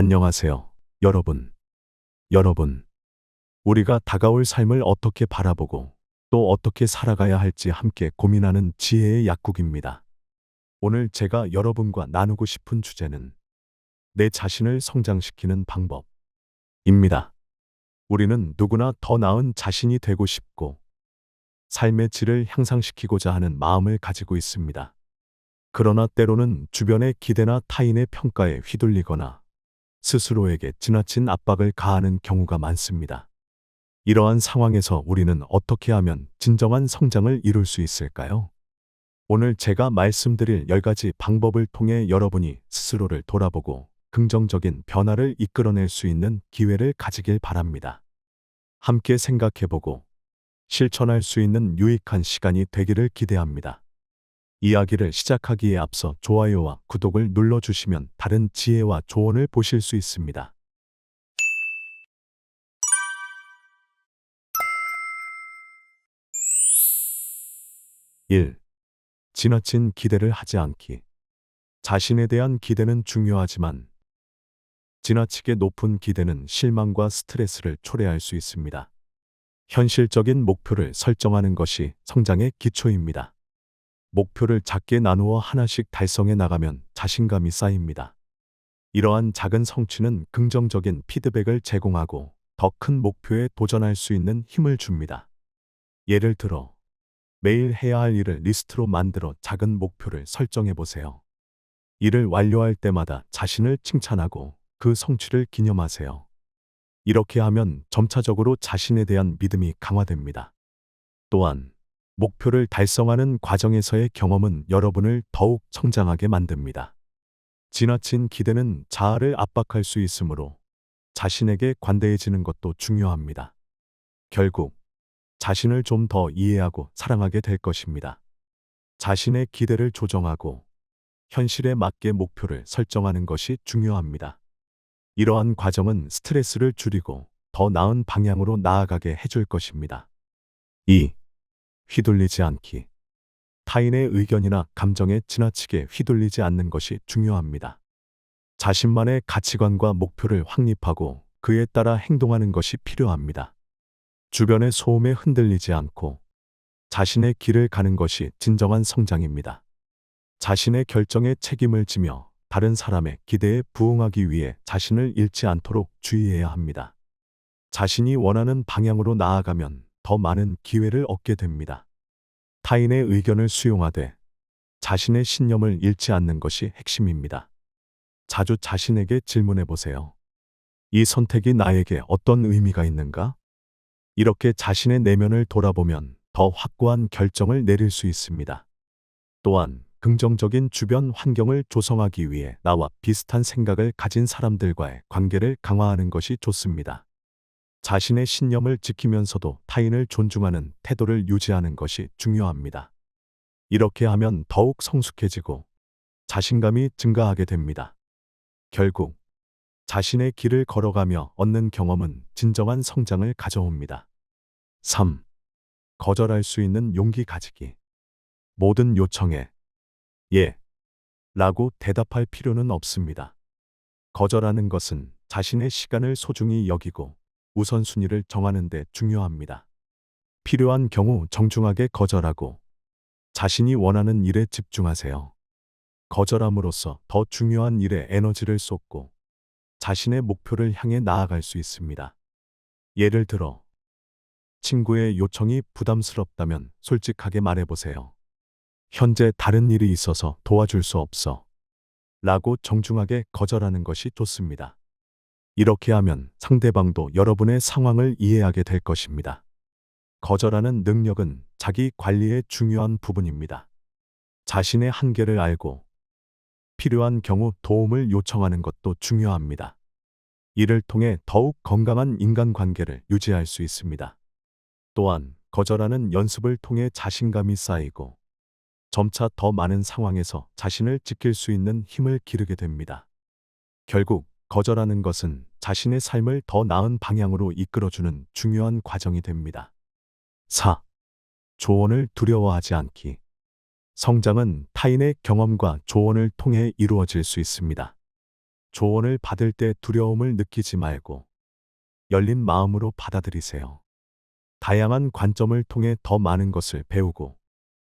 안녕하세요, 여러분. 여러분, 우리가 다가올 삶을 어떻게 바라보고 또 어떻게 살아가야 할지 함께 고민하는 지혜의 약국입니다. 오늘 제가 여러분과 나누고 싶은 주제는 내 자신을 성장시키는 방법입니다. 우리는 누구나 더 나은 자신이 되고 싶고 삶의 질을 향상시키고자 하는 마음을 가지고 있습니다. 그러나 때로는 주변의 기대나 타인의 평가에 휘둘리거나 스스로에게 지나친 압박을 가하는 경우가 많습니다. 이러한 상황에서 우리는 어떻게 하면 진정한 성장을 이룰 수 있을까요? 오늘 제가 말씀드릴 10가지 방법을 통해 여러분이 스스로를 돌아보고 긍정적인 변화를 이끌어낼 수 있는 기회를 가지길 바랍니다. 함께 생각해보고 실천할 수 있는 유익한 시간이 되기를 기대합니다. 이야기를 시작하기에 앞서 좋아요와 구독을 눌러주시면 다른 지혜와 조언을 보실 수 있습니다. 1. 지나친 기대를 하지 않기. 자신에 대한 기대는 중요하지만 지나치게 높은 기대는 실망과 스트레스를 초래할 수 있습니다. 현실적인 목표를 설정하는 것이 성장의 기초입니다. 목표를 작게 나누어 하나씩 달성해 나가면 자신감이 쌓입니다. 이러한 작은 성취는 긍정적인 피드백을 제공하고 더 큰 목표에 도전할 수 있는 힘을 줍니다. 예를 들어, 매일 해야 할 일을 리스트로 만들어 작은 목표를 설정해 보세요. 일을 완료할 때마다 자신을 칭찬하고 그 성취를 기념하세요. 이렇게 하면 점차적으로 자신에 대한 믿음이 강화됩니다. 또한, 목표를 달성하는 과정에서의 경험은 여러분을 더욱 성장하게 만듭니다. 지나친 기대는 자아를 압박할 수 있으므로 자신에게 관대해지는 것도 중요합니다. 결국, 자신을 좀 더 이해하고 사랑하게 될 것입니다. 자신의 기대를 조정하고 현실에 맞게 목표를 설정하는 것이 중요합니다. 이러한 과정은 스트레스를 줄이고 더 나은 방향으로 나아가게 해줄 것입니다. 2. 휘둘리지 않기. 타인의 의견이나 감정에 지나치게 휘둘리지 않는 것이 중요합니다. 자신만의 가치관과 목표를 확립하고 그에 따라 행동하는 것이 필요합니다. 주변의 소음에 흔들리지 않고 자신의 길을 가는 것이 진정한 성장입니다. 자신의 결정에 책임을 지며 다른 사람의 기대에 부응하기 위해 자신을 잃지 않도록 주의해야 합니다. 자신이 원하는 방향으로 나아가면 더 많은 기회를 얻게 됩니다. 타인의 의견을 수용하되 자신의 신념을 잃지 않는 것이 핵심입니다. 자주 자신에게 질문해 보세요. 이 선택이 나에게 어떤 의미가 있는가? 이렇게 자신의 내면을 돌아보면 더 확고한 결정을 내릴 수 있습니다. 또한 긍정적인 주변 환경을 조성하기 위해 나와 비슷한 생각을 가진 사람들과의 관계를 강화하는 것이 좋습니다. 자신의 신념을 지키면서도 타인을 존중하는 태도를 유지하는 것이 중요합니다. 이렇게 하면 더욱 성숙해지고 자신감이 증가하게 됩니다. 결국 자신의 길을 걸어가며 얻는 경험은 진정한 성장을 가져옵니다. 3. 거절할 수 있는 용기 가지기. 모든 요청에 예 라고 대답할 필요는 없습니다. 거절하는 것은 자신의 시간을 소중히 여기고 우선순위를 정하는 데 중요합니다. 필요한 경우 정중하게 거절하고 자신이 원하는 일에 집중하세요. 거절함으로써 더 중요한 일에 에너지를 쏟고 자신의 목표를 향해 나아갈 수 있습니다. 예를 들어, 친구의 요청이 부담스럽다면 솔직하게 말해보세요. 현재 다른 일이 있어서 도와줄 수 없어. 라고 정중하게 거절하는 것이 좋습니다. 이렇게 하면 상대방도 여러분의 상황을 이해하게 될 것입니다. 거절하는 능력은 자기 관리의 중요한 부분입니다. 자신의 한계를 알고 필요한 경우 도움을 요청하는 것도 중요합니다. 이를 통해 더욱 건강한 인간관계를 유지할 수 있습니다. 또한 거절하는 연습을 통해 자신감이 쌓이고 점차 더 많은 상황에서 자신을 지킬 수 있는 힘을 기르게 됩니다. 결국 거절하는 것은 자신의 삶을 더 나은 방향으로 이끌어주는 중요한 과정이 됩니다. 4. 조언을 두려워하지 않기. 성장은 타인의 경험과 조언을 통해 이루어질 수 있습니다. 조언을 받을 때 두려움을 느끼지 말고 열린 마음으로 받아들이세요. 다양한 관점을 통해 더 많은 것을 배우고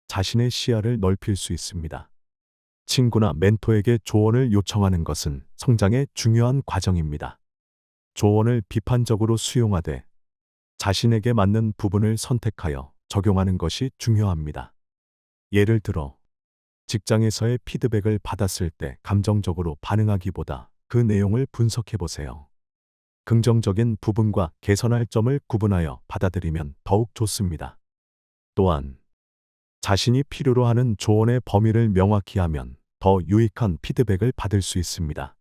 자신의 시야를 넓힐 수 있습니다. 친구나 멘토에게 조언을 요청하는 것은 성장의 중요한 과정입니다. 조언을 비판적으로 수용하되 자신에게 맞는 부분을 선택하여 적용하는 것이 중요합니다. 예를 들어, 직장에서의 피드백을 받았을 때 감정적으로 반응하기보다 그 내용을 분석해 보세요. 긍정적인 부분과 개선할 점을 구분하여 받아들이면 더욱 좋습니다. 또한, 자신이 필요로 하는 조언의 범위를 명확히 하면 더 유익한 피드백을 받을 수 있습니다.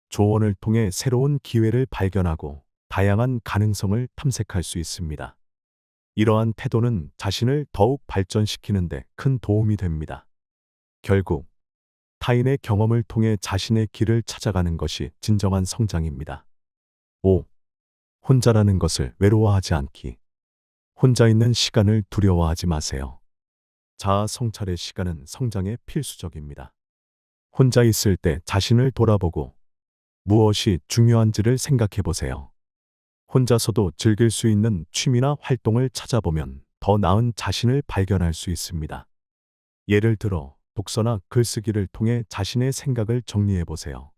조언을 통해 새로운 기회를 발견하고 다양한 가능성을 탐색할 수 있습니다. 이러한 태도는 자신을 더욱 발전시키는 데 큰 도움이 됩니다. 결국, 타인의 경험을 통해 자신의 길을 찾아가는 것이 진정한 성장입니다. 5. 혼자라는 것을 외로워하지 않기. 혼자 있는 시간을 두려워하지 마세요. 자아 성찰의 시간은 성장에 필수적입니다. 혼자 있을 때 자신을 돌아보고 무엇이 중요한지를 생각해 보세요. 혼자서도 즐길 수 있는 취미나 활동을 찾아보면 더 나은 자신을 발견할 수 있습니다. 예를 들어, 독서나 글쓰기를 통해 자신의 생각을 정리해 보세요.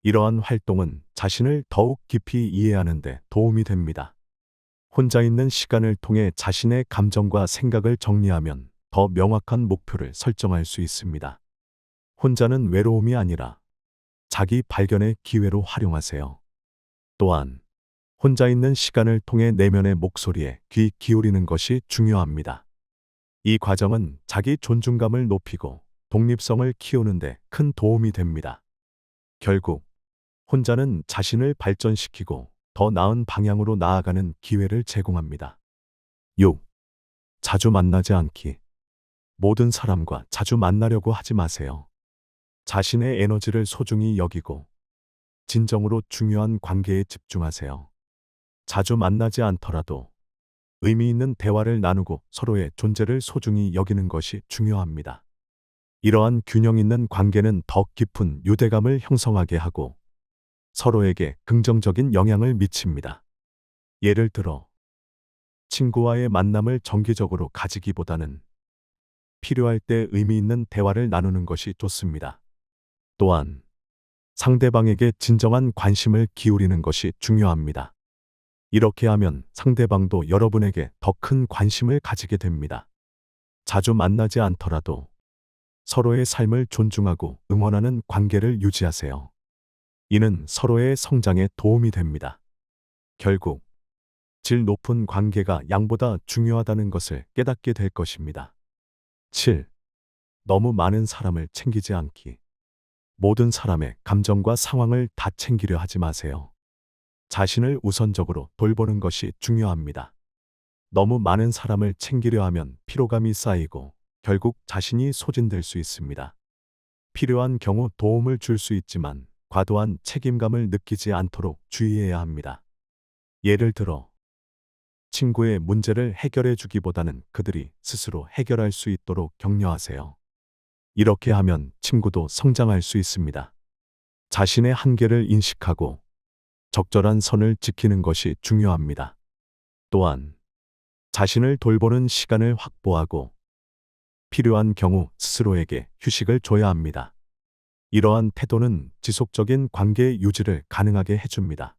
이러한 활동은 자신을 더욱 깊이 이해하는 데 도움이 됩니다. 혼자 있는 시간을 통해 자신의 감정과 생각을 정리하면 더 명확한 목표를 설정할 수 있습니다. 혼자는 외로움이 아니라 자기 발견의 기회로 활용하세요. 또한, 혼자 있는 시간을 통해 내면의 목소리에 귀 기울이는 것이 중요합니다. 이 과정은 자기 존중감을 높이고 독립성을 키우는 데 큰 도움이 됩니다. 결국, 혼자는 자신을 발전시키고 더 나은 방향으로 나아가는 기회를 제공합니다. 6. 자주 만나지 않기. 모든 사람과 자주 만나려고 하지 마세요. 자신의 에너지를 소중히 여기고 진정으로 중요한 관계에 집중하세요. 자주 만나지 않더라도 의미 있는 대화를 나누고 서로의 존재를 소중히 여기는 것이 중요합니다. 이러한 균형 있는 관계는 더 깊은 유대감을 형성하게 하고 서로에게 긍정적인 영향을 미칩니다. 예를 들어, 친구와의 만남을 정기적으로 가지기보다는 필요할 때 의미 있는 대화를 나누는 것이 좋습니다. 또한, 상대방에게 진정한 관심을 기울이는 것이 중요합니다. 이렇게 하면 상대방도 여러분에게 더 큰 관심을 가지게 됩니다. 자주 만나지 않더라도 서로의 삶을 존중하고 응원하는 관계를 유지하세요. 이는 서로의 성장에 도움이 됩니다. 결국, 질 높은 관계가 양보다 중요하다는 것을 깨닫게 될 것입니다. 7. 너무 많은 사람을 챙기지 않기. 모든 사람의 감정과 상황을 다 챙기려 하지 마세요. 자신을 우선적으로 돌보는 것이 중요합니다. 너무 많은 사람을 챙기려 하면 피로감이 쌓이고 결국 자신이 소진될 수 있습니다. 필요한 경우 도움을 줄 수 있지만 과도한 책임감을 느끼지 않도록 주의해야 합니다. 예를 들어, 친구의 문제를 해결해 주기보다는 그들이 스스로 해결할 수 있도록 격려하세요. 이렇게 하면 친구도 성장할 수 있습니다. 자신의 한계를 인식하고 적절한 선을 지키는 것이 중요합니다. 또한, 자신을 돌보는 시간을 확보하고 필요한 경우 스스로에게 휴식을 줘야 합니다. 이러한 태도는 지속적인 관계 유지를 가능하게 해줍니다.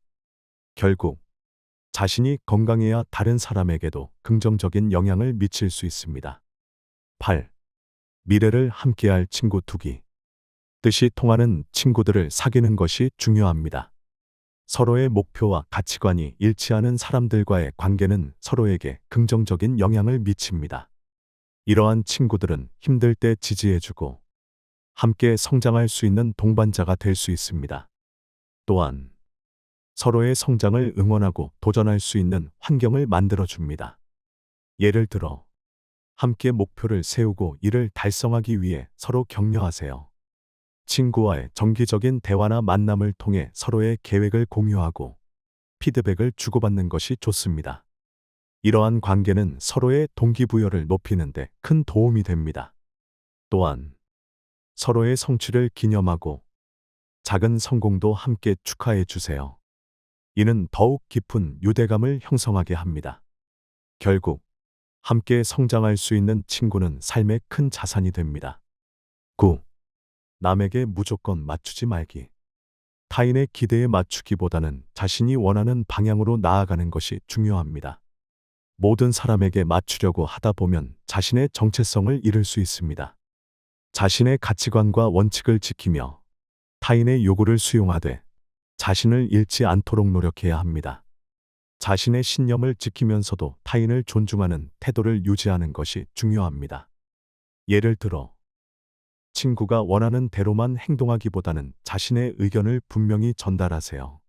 결국, 자신이 건강해야 다른 사람에게도 긍정적인 영향을 미칠 수 있습니다. 8. 미래를 함께할 친구 두기. 뜻이 통하는 친구들을 사귀는 것이 중요합니다. 서로의 목표와 가치관이 일치하는 사람들과의 관계는 서로에게 긍정적인 영향을 미칩니다. 이러한 친구들은 힘들 때 지지해주고 함께 성장할 수 있는 동반자가 될 수 있습니다. 또한, 서로의 성장을 응원하고 도전할 수 있는 환경을 만들어줍니다. 예를 들어, 함께 목표를 세우고 이를 달성하기 위해 서로 격려하세요. 친구와의 정기적인 대화나 만남을 통해 서로의 계획을 공유하고 피드백을 주고받는 것이 좋습니다. 이러한 관계는 서로의 동기부여를 높이는 데 큰 도움이 됩니다. 또한, 서로의 성취를 기념하고 작은 성공도 함께 축하해 주세요. 이는 더욱 깊은 유대감을 형성하게 합니다. 결국 함께 성장할 수 있는 친구는 삶의 큰 자산이 됩니다. 9. 남에게 무조건 맞추지 말기. 타인의 기대에 맞추기보다는 자신이 원하는 방향으로 나아가는 것이 중요합니다. 모든 사람에게 맞추려고 하다 보면 자신의 정체성을 잃을 수 있습니다. 자신의 가치관과 원칙을 지키며 타인의 요구를 수용하되 자신을 잃지 않도록 노력해야 합니다. 자신의 신념을 지키면서도 타인을 존중하는 태도를 유지하는 것이 중요합니다. 예를 들어, 친구가 원하는 대로만 행동하기보다는 자신의 의견을 분명히 전달하세요.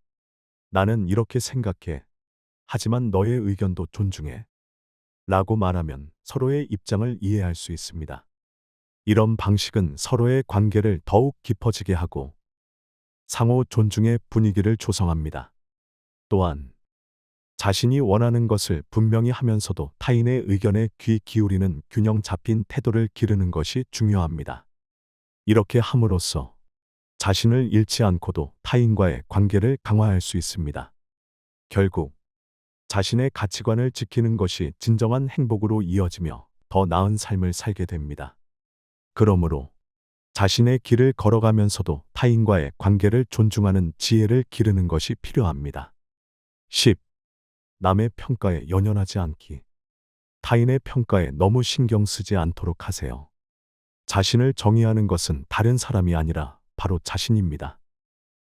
나는 이렇게 생각해. 하지만 너의 의견도 존중해. 라고 말하면 서로의 입장을 이해할 수 있습니다. 이런 방식은 서로의 관계를 더욱 깊어지게 하고 상호 존중의 분위기를 조성합니다. 또한 자신이 원하는 것을 분명히 하면서도 타인의 의견에 귀 기울이는 균형 잡힌 태도를 기르는 것이 중요합니다. 이렇게 함으로써 자신을 잃지 않고도 타인과의 관계를 강화할 수 있습니다. 결국 자신의 가치관을 지키는 것이 진정한 행복으로 이어지며 더 나은 삶을 살게 됩니다. 그러므로 자신의 길을 걸어가면서도 타인과의 관계를 존중하는 지혜를 기르는 것이 필요합니다. 10. 남의 평가에 연연하지 않기. 타인의 평가에 너무 신경 쓰지 않도록 하세요. 자신을 정의하는 것은 다른 사람이 아니라 바로 자신입니다.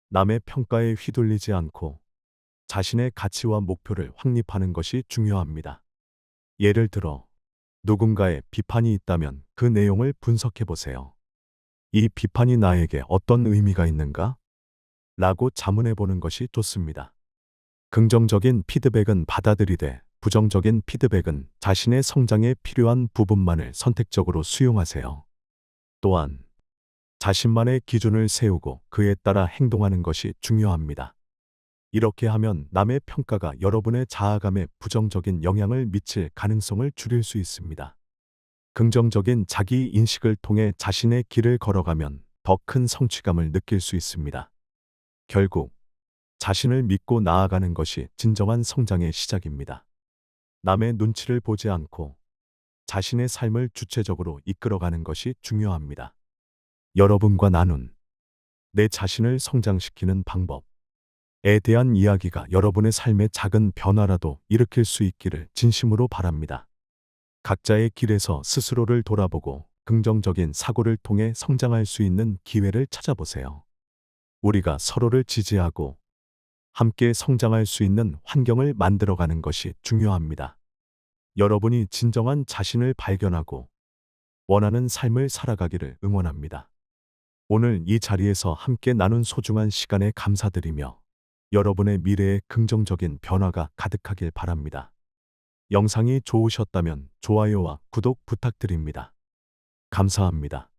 남의 평가에 휘둘리지 않고 자신의 가치와 목표를 확립하는 것이 중요합니다. 예를 들어, 누군가의 비판이 있다면 그 내용을 분석해 보세요. 이 비판이 나에게 어떤 의미가 있는가? 라고 자문해 보는 것이 좋습니다. 긍정적인 피드백은 받아들이되 부정적인 피드백은 자신의 성장에 필요한 부분만을 선택적으로 수용하세요. 또한 자신만의 기준을 세우고 그에 따라 행동하는 것이 중요합니다. 이렇게 하면 남의 평가가 여러분의 자아감에 부정적인 영향을 미칠 가능성을 줄일 수 있습니다. 긍정적인 자기 인식을 통해 자신의 길을 걸어가면 더 큰 성취감을 느낄 수 있습니다. 결국 자신을 믿고 나아가는 것이 진정한 성장의 시작입니다. 남의 눈치를 보지 않고 자신의 삶을 주체적으로 이끌어가는 것이 중요합니다. 여러분과 나눈 내 자신을 성장시키는 방법에 대한 이야기가 여러분의 삶의 작은 변화라도 일으킬 수 있기를 진심으로 바랍니다. 각자의 길에서 스스로를 돌아보고 긍정적인 사고를 통해 성장할 수 있는 기회를 찾아보세요. 우리가 서로를 지지하고 함께 성장할 수 있는 환경을 만들어가는 것이 중요합니다. 여러분이 진정한 자신을 발견하고 원하는 삶을 살아가기를 응원합니다. 오늘 이 자리에서 함께 나눈 소중한 시간에 감사드리며 여러분의 미래에 긍정적인 변화가 가득하길 바랍니다. 영상이 좋으셨다면 좋아요와 구독 부탁드립니다. 감사합니다.